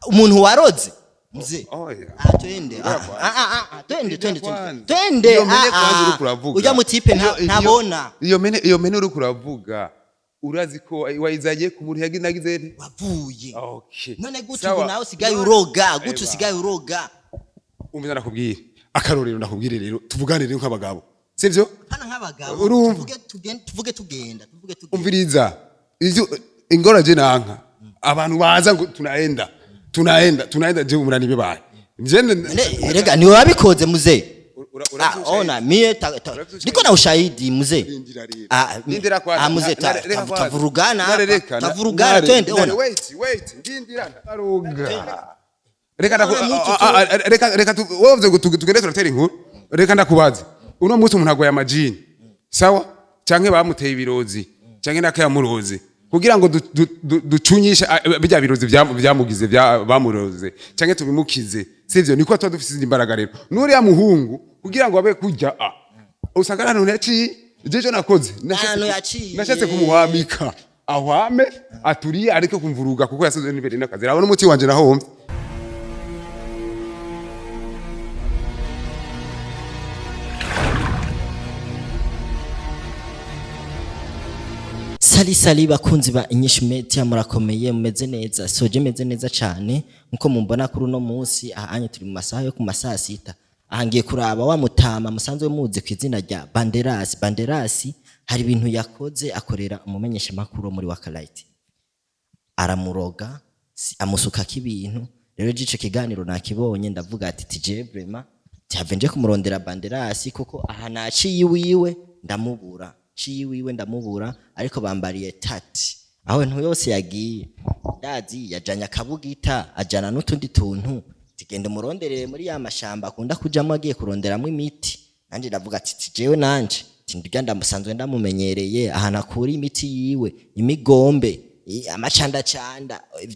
umuntu waroze mzee twende ujya mutipe ntabona iyo mene uri kuravuga urazi ko wayizagiye ku muntu yagize wavuye okay none gute ubu nawe usigaye uroga gute usigaye uroga umenya nakubwira akarorero ndakubwire rero tuvuganire nk'abagabo sivyo hana nk'abagabo tuvuge tugenda umviriza ingora je nanka abantu baza ngo tunaenda je umurani bebaye rega ni wabikoze muzee ona mie niko na ushahidi muzee ndindira kwa muzee tavurugana twende ona wait ndindira aroga reka wovuze ngo tugende turatera inkuru reka ndakubaza uno munsi umuntu agoya amajini sawa canke bamuteye ibirozi canke nakayamurozi kugira ngo ducunyishe bijya birozi byamugize bamuroze canke tubimukize sivyo niko twa dufise imbaraga rero nuriya muhungu kugira ngo abe kujya usanga nano yaci jeje nakoze nashatse kumuhamika ahwame aturiye ariko kumvuruga kuko yasoze nibere nakazi rabo n'umuti wanje naho Sali bakunzi ba INYISHU media murakomeye mumeze neza soje meze neza cyane nkuko mumbona kuri uno munsi ahanye turi mu masaha yo ku masaha 6 ahangiye kuraba wa mutama musanzwe muzi kwizina rya Banderas hari ibintu yakoze akorera umumenyesha makuru muri Wakalaiti aramuroga amusuka kibintu rero gice kiganiro nakibonye ndavuga ati tije vraiment cyavenje kumurondera Banderas kuko aha naciye wiwe ndamubura ariko bambariye tati aho ntu yose yagiye ndazi yajanya kabugita ajana n'utundi tuntu tigende muronderere muri ya mashamba akunda kujamo agiye kuronderamo imiti nanje ndavuga ati jewe nanje ndijya ndamusanzwe ndamumenyereye aha nakuri imiti yiwe imigombe amacanda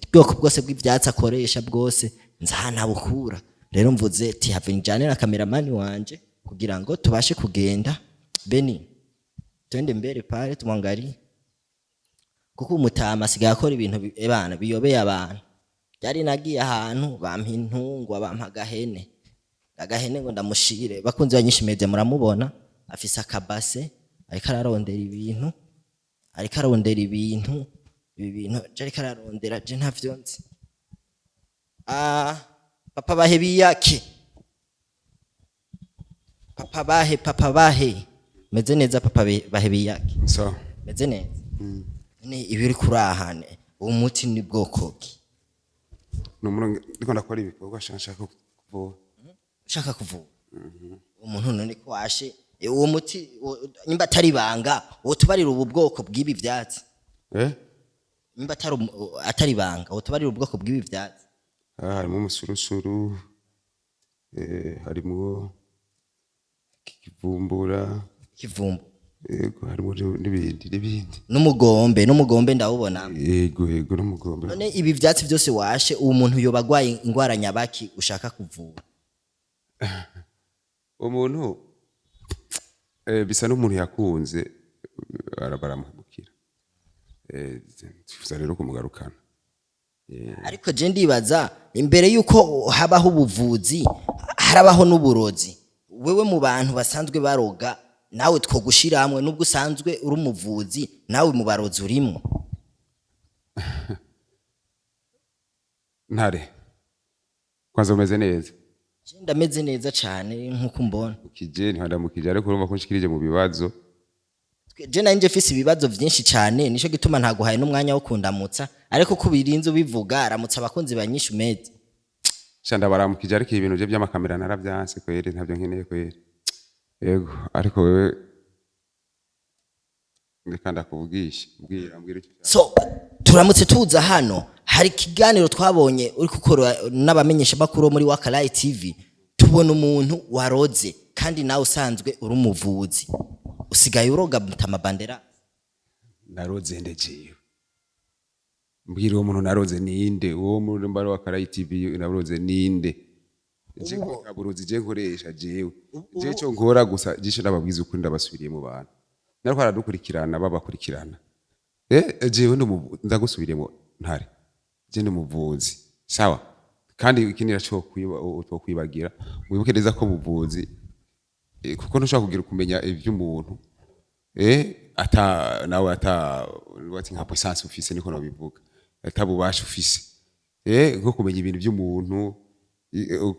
ubwoko bwose bw'ivyatsi akoresha bwose nzahana bukura rero mvuze ati have njane na cameraman wanje kugira ngo tubashe kugenda Beni twende mbere pale tumwangalie kuko umutama sigaye akora ibintu ebana biyobeye abantu yari nagiye ahantu bampa intungwa bampa agahene ngo ndamushire bakunze banyinshi media muramubona afise akabase ariko ararondera ibintu ariko ararondera je ntavyo nzi papa bahe biyake papa bahe meze neza papa bahebi yake so meze neza ni ibiri kurahane umuti ni bwokoki ndiko ndakora ibikorwa shaka kuvura umuntu none ko washe uwo muti nimba atari banga utubarira ubu bwoko bw'ibi vyatsi nimba atari banga utubarira ubwoko bw'ibi vyatsi harimo umusurusuru harimo kivumbu yego harimo n'ibindi n'umugombe ndawubona yego n'umugombe none ibi vyatsi byose washe uwo muntu yobagwaye ingwara nyabaki ushaka kuvura umuntu bisa n'umuntu yakunze baramuhemukira tufuza rero kumugarukana ariko je ndibaza imbere yuko habaho ubuvuzi harabaho n'uburozi wewe mu bantu basanzwe baroga nawe twogushira hamwe nubwo usanzwe uri umuvuzi nawe mu barozi urimo Ntare kwanza umeze neza ndameze neza cyane nkuko mbona ukije ntandamukije ariko urumva ko nshikirije mu bibazo je nanje fise ibibazo byinshi cyane nico gituma ntaguhaye n'umwanya wo kundamutsa ariko kubirinze ubivuga aramutsa abakunzi ba INYISHU media shanda baramukije ariko ibintu je by'amakamera narabyanse kwere ntabyo nkeneye kwere yego ariko wewe ndikanda kuvugisha mbwira so turamutse tuza hano hari kiganiro twabonye uri gukora n'abamenyesha bakuru muri Wakalaiti TV tubona umuntu waroze kandi nawe usanzwe uri umuvuzi usigaye uroga mutama Bandera naroze ndejeyo mbwira uwo muntu naroze ninde uwo muri mbaro Wakalaiti TV naroze ninde je kaburuzi je nkoresha jewe je cyo ngora gusa jisho nababwiza ukuri ndabasubiriye mu bantu nariko aradukurikirana babakurikirana jewe ndagusubiriyemo Ntare je ndi muvuzi sawa kandi ikindi naco kwibagira wibuke neza ko buvuzi kuko ntushaka kugira kumenya ivy'umuntu ata nawe ata wati nka puissance ufise niko nabivuga atabubasha ufise nko kumenya ibintu by'umuntu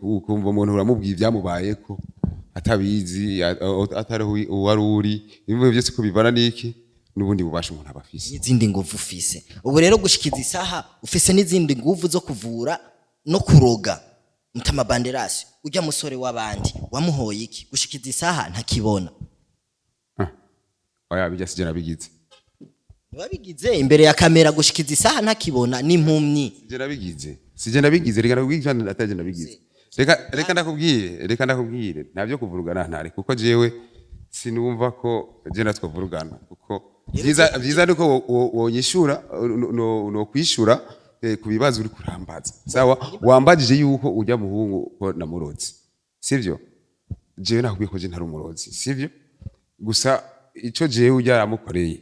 ukumva umuntu uramubwiye ibyamubayeko atabizi atari uwaruri ibintu byose ko bivana niki nubundi bubasha umuntu abafise n'izindi nguvu ufise ubu rero gushikiza isaha ufise n'izindi nguvu zo kuvura no kuroga mutama Banderas ujya musore w'abandi wamuhoye iki gushikiza isaha ntakibona oya bijya sije nabigize wabigize imbere ya kamera gushikiza isaha ntakibona n'impumyi sije nabigize reka nakubwira ataje nabigize reka ndakubwire ntabyo kuvurugana Ntare kuko jewe sinumva ko je natwavurugana kuko byiza nuko wonyishura no kwishura ku bibazo uri kurambaza sawa wambajije yuko ujya muhungu ko namurozi sivyo jewe nakubwiye ko je ntari umurozi sivyo gusa ico jewe ujya aramukoreye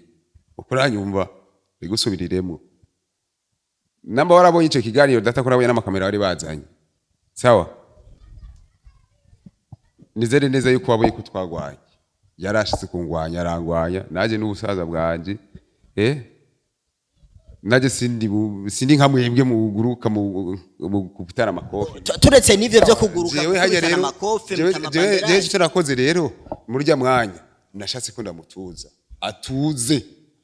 ukuranyumva bigusubiriremo namba warabonye ico kiganiro data ko nabonye n'amakamera bari bazanye sawa nizere neza yuko wabonye ko twagwanye yarashitse kungwanya arangwanya naje n'ubusaza bwanje naje sindi nka mwebwe mu guruka mu kupitana amakofe turetse n'ivyo byo kuguruka kupitana amakofe jewe icyo nakoze rero muri rya mwanya nashatse ko ndamutuza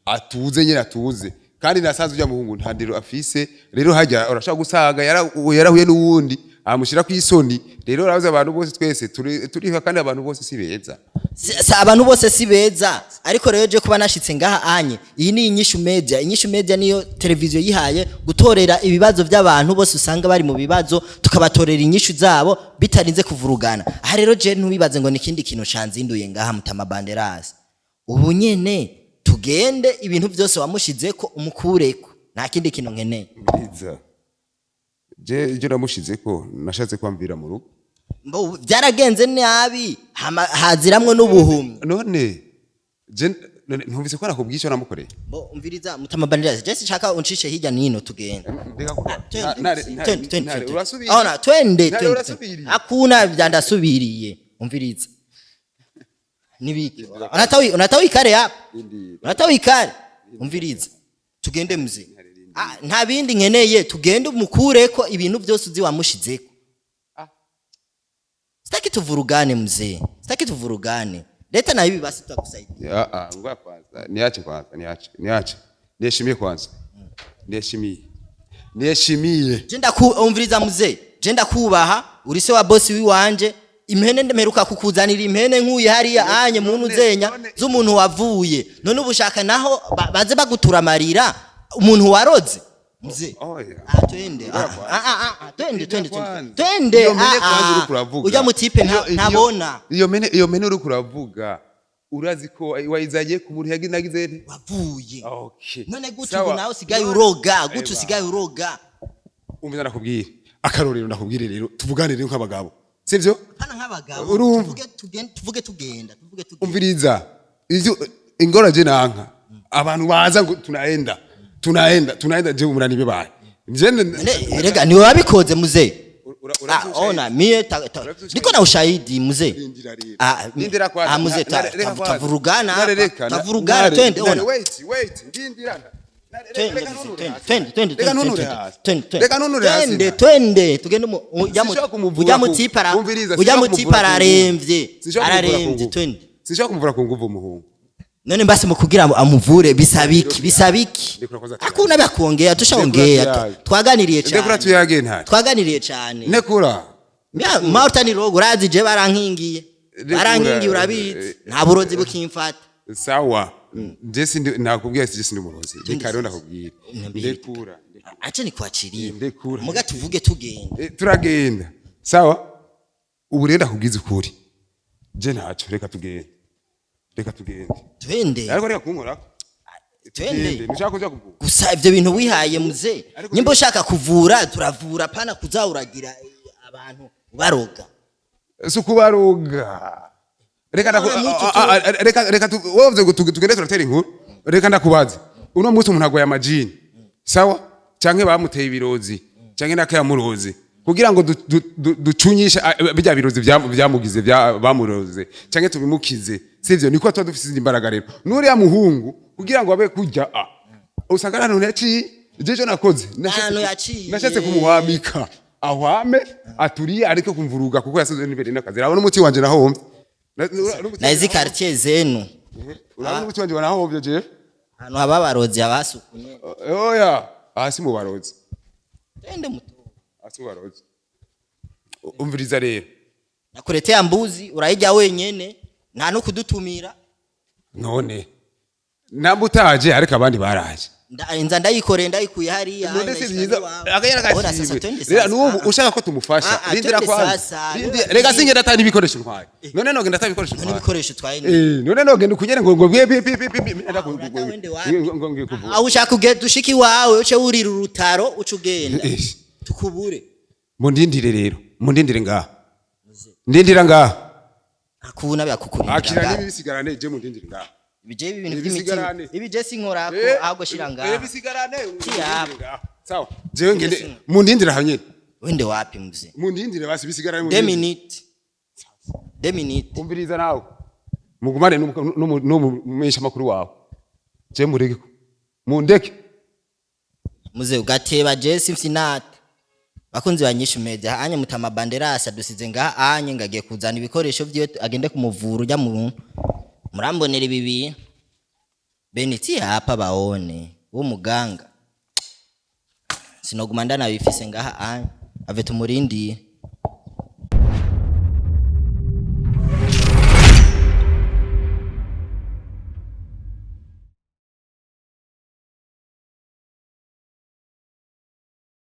atuze nyine atuze kandi nasaza ujya muhungu ntandiro afise rero hajya urashaka gusaga yarahuye n'uwundi amushira ku isoni rero urabuze abantu bose twese turiha kandi abantu bose si beza abantu bose si beza ariko rero je kuba nashitse ngaha anye iyi ni inyishu media niyo televiziyo yihaye gutorera ibibazo by'abantu bose usanga bari mu bibazo tukabatorera inyishu zabo bitarinze kuvurugana aha rero je ntubibaze ngo nikindi kintu canzinduye ngaha mutama Banderas ubu nyene tugende ibintu byose wamushizeko umukureko nta kindi kintu nkeneye je namushizeko nashatse kwamvira mu rugo mbo byaragenze nabi haziramwe n'ubuhumyi none je ntumvise ko nakubwiye namukoreye mbo umviriza mutama Banderas je shaka uncishe hirya nino tugenda ndeka kuba ona twende akuna byandasubiriye umviriza nibiki unatawi kare hapa unatawi kare umviriza tugende mze nta bindi nkeneye tugende umukureko ibintu byose uzi wamushizeko sitaki tuvurugane mzee sitaki tuvurugane leta na hivi basi tutakusaidia ngoja kwanza niache niheshimie kwanza niheshimie jenda umviriza mzee jenda kubaha uri se wa boss wiwanje impene ndemeruka kukuzanira impene nkuye hariya anye muntu zenya z'umuntu wavuye none ubushaka naho baze bagutura marira umuntu waroze mzee twende ujya mutipe ntabona iyo mene uri kuravuga urazi ko wayizagiye ku muntu yagize wavuye none gutu nawe usigaye uroga umvira nakubwira akarorero nakubwire rero tuvuganire nk'abagabo sivyo pana nk'abagabo tuvuge tugenda umviriza ingora je nanka abantu baza ngo tunaenda je umurani bebaye rega ni wabikoze muzee ona mie niko na ushahidi muzee muzee tavurugana twende ona twende tugende ujya mutipara aremvye twende sinshaka kumuvura ku nguvu umuhungu none mbasi mukugira amuvure bisabiki akuna bakuongea tushaongea twaganiriye cyane nekura Martin rogo razi je barankingiye urabizi nta burozi bukimfata sawa je nakubwiye je ndi murozi reka rero ndakubwira ndekura acha ni kwachiriye muga tuvuge tugenda turagenda sawa ubu rero ndakubwiza ukuri je ntaco reka tugende twende ariko reka kunkora twende nishaka kuja kuvuga gusa ivyo bintu wihaye muzee nyimbo ushaka kuvura turavura pana kuzauragira abantu baroga sukubaroga reka wovuze ngo tugende turatera inkuru reka ndakubaza uno munsi umuntu agoye amajini sawa canke bamuteye ibirozi canke nakayamuroze kugira ngo ducunyishe bijya birozi byamugize bamuroze canke tubimukize sivyo niko tuba dufise imbaraga rero nuriya muhungu kugira ngo abe kurya usanga nanu yaciye jeje nakoze nashatse kumuhamika ahwame aturiye ariko kumvuruga kuko yasoze n'imbere n'akazi rabo n'umuti wanje nahomvye na izi quartier zenu urabona umuti wanje wanahomvye je hano ababarozi abasukunye oya hasi mu barozi ende muto hasi mu barozi umviriza rero nakurete ya mbuzi urayijya wenyene nta no kudutumira none nambutaje ariko abandi baraje inza ndayikore ndayikuye hariya none si byiza akayera gashiwe rero nubu ushaka ko tumufasha rindira kwa rega singe datani ibikoresho ntwaye none noge ndatabikoresho ntwaye ibikoresho twaye none noge ndukugere ngo aho ushaka kugenda dushiki wawe uce urira urutaro uce ugenda tukubure mundindire rero mundindire ngaha ndindira ngaha akubuna byakukurira akira n'ibisigarane je mundindire ngaha bije ibintu by'imitima ibije sinkorako ahubwo shiranga ibisigarane ngaha sawa jewe ngende mundindire hanyene wende wapi mvuze mundindire basi bisigarane 2 minutes umviriza nawe mugumane n'umesha makuru wawe je mureke mundeke muze ugateba je simfinate bakunzi banyishu media anye mutama Banderas adusize ngaha anye ngagiye kuzana ibikoresho vyiwe agende kumuvura ujya mu murambonera bibi beniti hapa baone wo muganga sinoguma ndana bifise ngaha anye ave tumurindiye